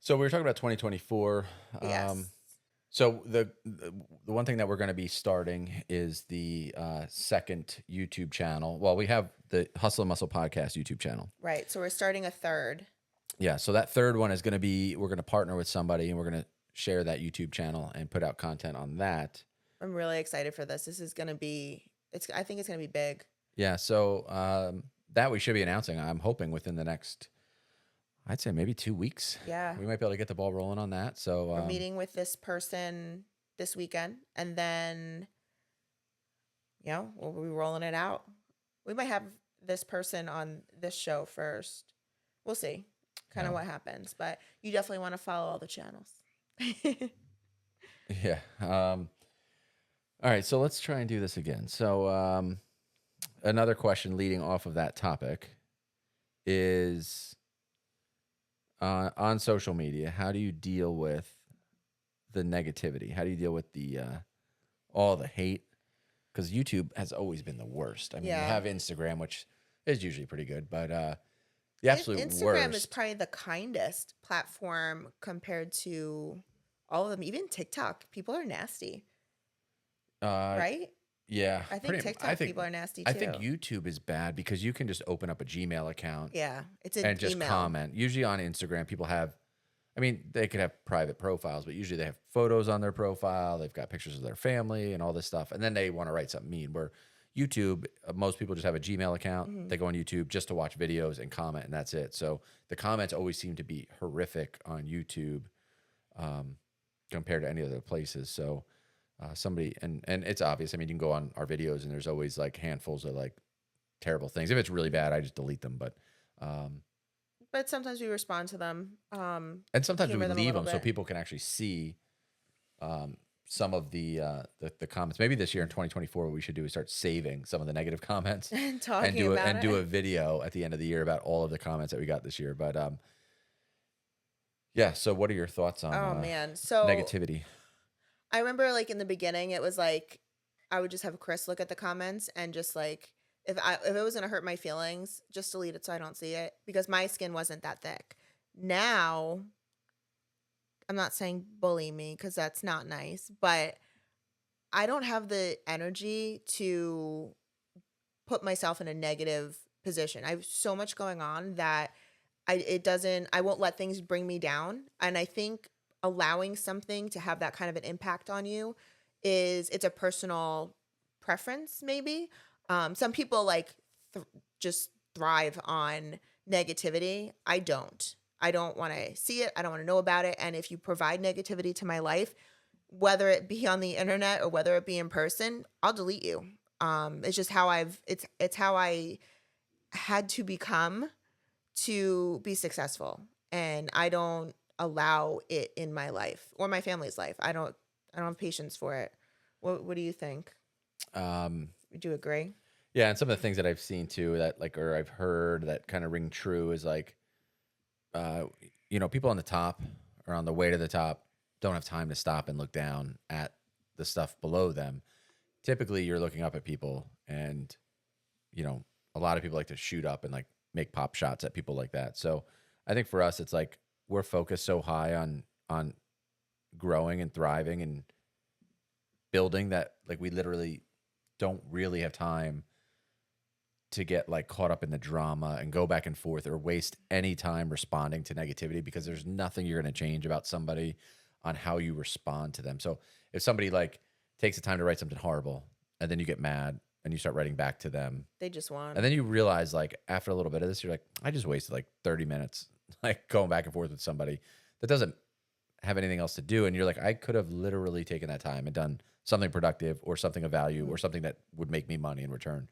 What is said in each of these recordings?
So we were talking about 2024. Yes. So the one thing that we're going to be starting is the second YouTube channel. Well, we have the Hustle and Muscle Podcast YouTube channel. Right. So we're starting a third. Yeah. So that third one is going to be we're going to partner with somebody and we're going to share that YouTube channel and put out content on that. I'm really excited for this. This is going to be, I think it's going to be big. Yeah. So that we should be announcing. I'm hoping within the next, I'd say maybe 2 weeks. Yeah. We might be able to get the ball rolling on that. So We're meeting with this person this weekend, and then, we'll be rolling it out. We might have this person on this show first. We'll see kind of what happens, but you definitely want to follow all the channels. Yeah. All right. So let's try and do this again. So another question leading off of that topic is on social media, how do you deal with the negativity? How do you deal with the all the hate? Because YouTube has always been the worst. I mean, you have Instagram, which is usually pretty good, but the absolute Instagram worst. is probably the kindest platform compared to all of them. Even TikTok, people are nasty, right? Yeah, I think TikTok people are nasty too. I think YouTube is bad because you can just open up a Gmail account. Yeah, it's and just comment. Usually on Instagram, people have, I mean, they could have private profiles, but usually they have photos on their profile. They've got pictures of their family and all this stuff, and then they want to write something mean. Where YouTube, most people just have a Gmail account. Mm-hmm. They go on YouTube just to watch videos and comment, and that's it. So the comments always seem to be horrific on YouTube compared to any other places. So somebody, and it's obvious. I mean, you can go on our videos, and there's always like handfuls of like terrible things. If it's really bad, I just delete them. But sometimes we respond to them. And sometimes we leave them so bit. people can actually see some of the comments. Maybe this year in 2024, what we should do is start saving some of the negative comments and do a video at the end of the year about all of the comments that we got this year. But yeah. So what are your thoughts on negativity? I remember like in the beginning, it was like I would just have Chris look at the comments and just like if it was gonna hurt my feelings, just delete it so I don't see it because my skin wasn't that thick. Now, I'm not saying bully me because that's not nice, but I don't have the energy to put myself in a negative position. I have so much going on that I won't let things bring me down. And I think allowing something to have that kind of an impact on you it's a personal preference maybe. Some people like just thrive on negativity. I don't want to see it. I don't want to know about it. And if you provide negativity to my life, whether it be on the internet or whether it be in person, I'll delete you. It's just how it's how I had to become to be successful. And I don't allow it in my life or my family's life. I don't have patience for it. What do you think? Would you agree? Yeah, and some of the things that I've seen too that like or I've heard that kind of ring true is like people on the top or on the way to the top don't have time to stop and look down at the stuff below them. Typically you're looking up at people and a lot of people like to shoot up and like make pop shots at people like that. So I think for us it's like we're focused so high on growing and thriving and building that like we literally don't really have time to get like caught up in the drama and go back and forth or waste any time responding to negativity because there's nothing you're going to change about somebody on how you respond to them. So if somebody like takes the time to write something horrible and then you get mad and you start writing back to them, they just want, and then you realize like after a little bit of this, you're like, I just wasted like 30 minutes like going back and forth with somebody that doesn't have anything else to do. And you're like, I could have literally taken that time and done something productive or something of value or something that would make me money in return.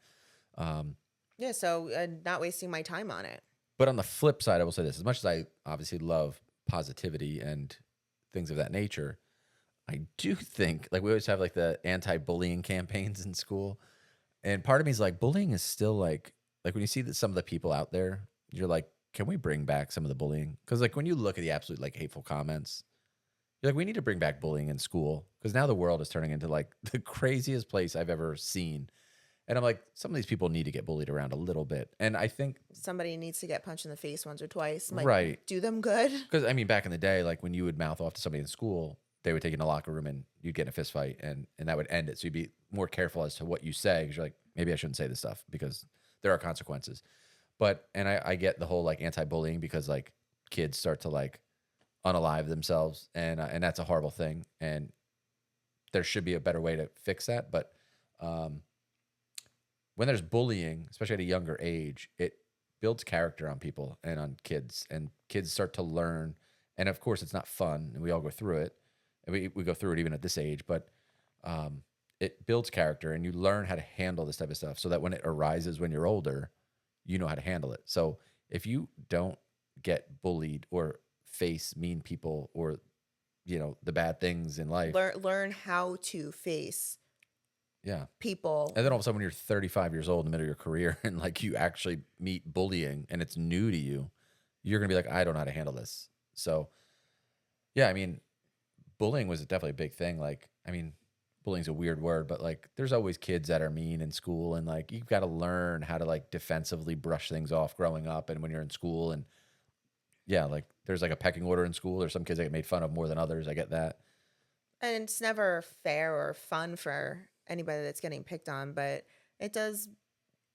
Yeah, so not wasting my time on it. But on the flip side, I will say this. As much as I obviously love positivity and things of that nature, I do think, like we always have like the anti-bullying campaigns in school. And part of me is like, bullying is still like when you see that some of the people out there, you're like, can we bring back some of the bullying? Because like when you look at the absolute like hateful comments, you're like, we need to bring back bullying in school because now the world is turning into like the craziest place I've ever seen. And I'm like, some of these people need to get bullied around a little bit. And I think, Somebody needs to get punched in the face once or twice. I'm like, right. do them good. Because I mean, back in the day, like when you would mouth off to somebody in school, they would take you in the locker room and you'd get in a fist fight and that would end it. So you'd be more careful as to what you say because you're like, maybe I shouldn't say this stuff because there are consequences. But, and I get the whole like anti-bullying because like kids start to like unalive themselves and that's a horrible thing. And there should be a better way to fix that. But um, when there's bullying, especially at a younger age, it builds character on people and kids start to learn. And of course, it's not fun, and we all go through it. And we go through it even at this age, but it builds character, and you learn how to handle this type of stuff so that when it arises when you're older, you know how to handle it. So if you don't get bullied or face mean people or the bad things in life, Learn how to face yeah. people. And then all of a sudden, when you're 35 years old in the middle of your career and like you actually meet bullying and it's new to you, you're going to be like, I don't know how to handle this. So, yeah, I mean, bullying was definitely a big thing. Like, I mean, bullying's a weird word, but like there's always kids that are mean in school and like you've got to learn how to like defensively brush things off growing up and when you're in school. And yeah, like there's like a pecking order in school. There's some kids that get made fun of more than others. I get that. And it's never fair or fun for anybody that's getting picked on, but it does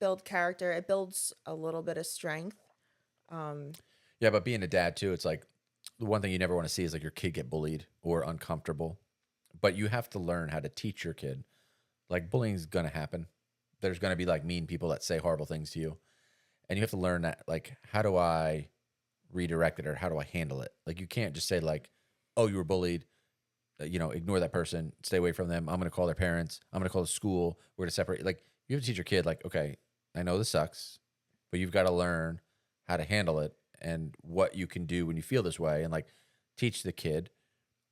build character. It builds a little bit of strength. Yeah, but being a dad too, it's like the one thing you never want to see is like your kid get bullied or uncomfortable. But you have to learn how to teach your kid. Like bullying's gonna happen. There's gonna be like mean people that say horrible things to you. And you have to learn that like how do I redirect it or how do I handle it? Like you can't just say like, oh, you were bullied, ignore that person, stay away from them. I'm gonna call their parents. I'm gonna call the school. We're gonna separate. Like you have to teach your kid like, okay, I know this sucks, but you've got to learn how to handle it and what you can do when you feel this way and like teach the kid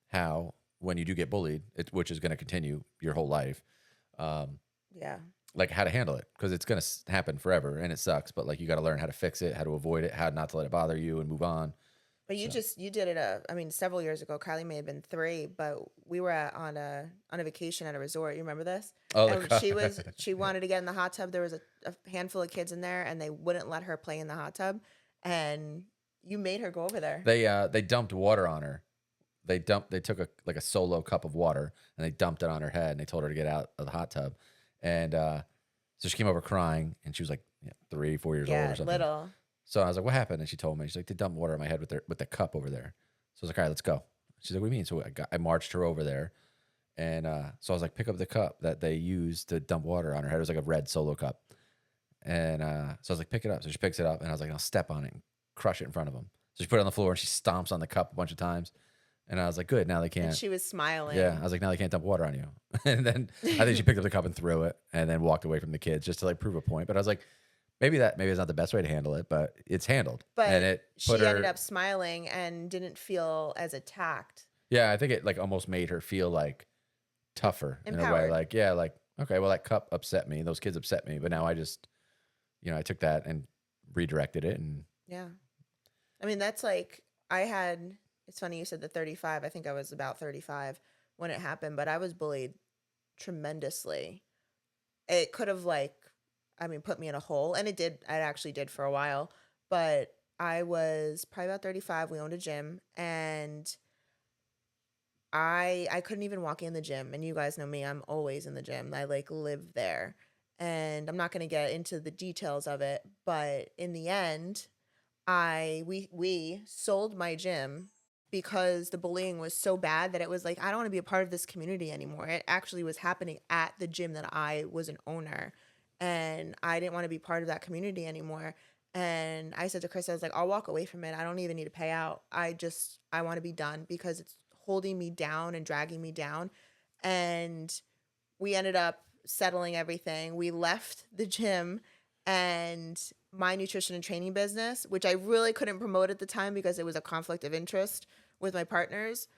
how when you do get bullied, which is going to continue your whole life, Yeah. like how to handle it because it's going to happen forever and it sucks. But like you got to learn how to fix it, how to avoid it, how not to let it bother you, and move on. But you did it. I mean, several years ago. Kylie may have been 3, but we were on a vacation at a resort. You remember this? Oh, And she wanted to get in the hot tub. There was a handful of kids in there, and they wouldn't let her play in the hot tub. And you made her go over there. They dumped water on her. They took a solo cup of water and they dumped it on her head and they told her to get out of the hot tub. And so she came over crying and she was like 3, 4 years old or something. Little. So I was like, what happened? And she told me, she's like, they dumped water on my head with the cup over there. So I was like, all right, let's go. She's like, what do you mean? So I marched her over there. And so I was like, pick up the cup that they used to dump water on her head. It was like a red solo cup. And so I was like, pick it up. So she picks it up and I was like, I'll step on it and crush it in front of them. So she put it on the floor and she stomps on the cup a bunch of times. And I was like, good, now they can't. And she was smiling. Yeah, I was like, now they can't dump water on you. And then I think she picked up the cup and threw it and then walked away from the kids just to like prove a point. But I was like, maybe it's not the best way to handle it, but it's handled. But and she ended up smiling and didn't feel as attacked. Yeah, I think it like almost made her feel like tougher in a way. Like, yeah, like, okay, well, that cup upset me. Those kids upset me. But now I just, I took that and redirected it. And yeah. I mean, that's like, it's funny you said the 35. I think I was about 35 when it happened, but I was bullied tremendously. It could have put me in a hole, and it actually did for a while, but I was probably about 35. We owned a gym, and I couldn't even walk in the gym. And you guys know me, I'm always in the gym. I like live there, and I'm not going to get into the details of it, but in the end, we sold my gym because the bullying was so bad that it was like, I don't want to be a part of this community anymore. It actually was happening at the gym that I was an owner, and I didn't want to be part of that community anymore. And I said to Chris, I was like, I'll walk away from it. I don't even need to pay out. I want to be done because it's holding me down and dragging me down. And we ended up settling everything. We left the gym, and my nutrition and training business, which I really couldn't promote at the time because it was a conflict of interest with my partners,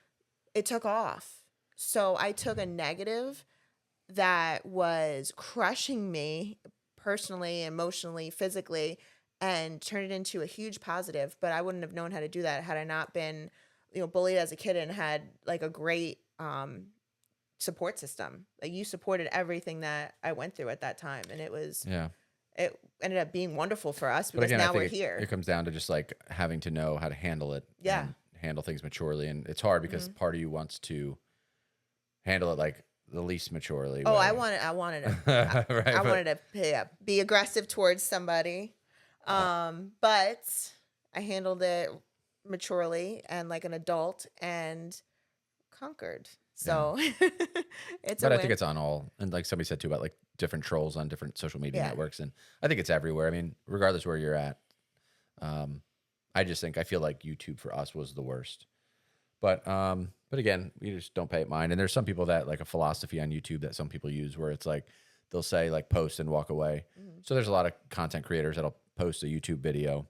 it took off. So I took a negative that was crushing me personally, emotionally, physically, and turned it into a huge positive. But I wouldn't have known how to do that had I not been, bullied as a kid and had like a great support system. Like you supported everything that I went through at that time, and it ended up being wonderful for us But because again, I now we're think here. it comes down to just like having to know how to handle it Yeah. and handle things maturely. And it's hard because part of you wants to handle it like the least maturely Oh, way. I wanted to, Right, I but- wanted to be aggressive towards somebody, but I handled it maturely and like an adult and conquered. So it's But a I win. think it's on all, and like somebody said too about like different trolls on different social media Yeah. networks, and I think it's everywhere. I mean, regardless where you're at, I feel like YouTube for us was the worst. But again, we just don't pay it mind. And there's some people that like a philosophy on YouTube that some people use where it's like they'll say like post and walk away. So there's a lot of content creators that'll post a YouTube video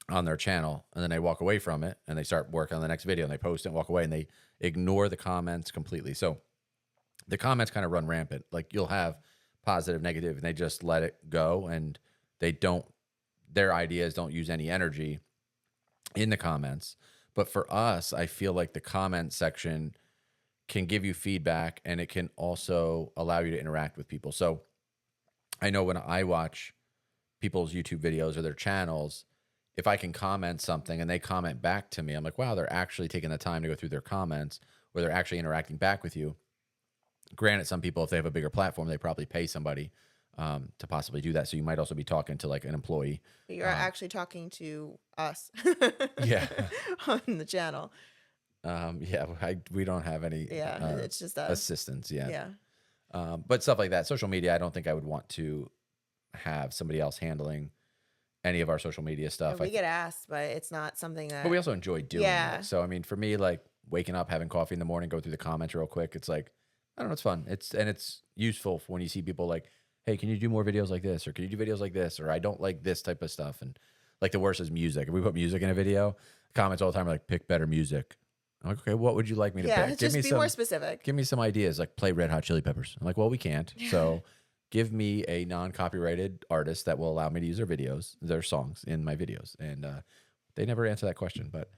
on their channel and then they walk away from it and they start working on the next video and they post it and walk away and they ignore the comments completely. So the comments kind of run rampant. Like you'll have positive, negative, and they just let it go and their ideas don't use any energy in the comments. But for us, I feel like the comment section can give you feedback and it can also allow you to interact with people. So I know when I watch people's YouTube videos or their channels, if I can comment something and they comment back to me, I'm like, wow, they're actually taking the time to go through their comments or they're actually interacting back with you. Granted, some people, if they have a bigger platform, they probably pay somebody to possibly do that. So you might also be talking to like an employee. You're actually talking to us. Yeah. On the channel. We don't have any It's just us. assistance yet. Yeah. But stuff like that, social media, I don't think I would want to have somebody else handling any of our social media stuff. We get asked, but it's not something that. But we also enjoy doing Yeah. it. So I mean, for me, like waking up, having coffee in the morning, go through the comments real quick. It's like, I don't know, it's fun. It's useful for when you see people like, hey, can you do more videos like this? Or can you do videos like this? Or I don't like this type of stuff. And like the worst is music. If we put music in a video, comments all the time are like, pick better music. I'm like, okay, what would you like me to pick? Just be more specific. Give me some ideas, like play Red Hot Chili Peppers. I'm like, well, we can't. So give me a non-copyrighted artist that will allow me to use their songs in my videos. And they never answer that question. But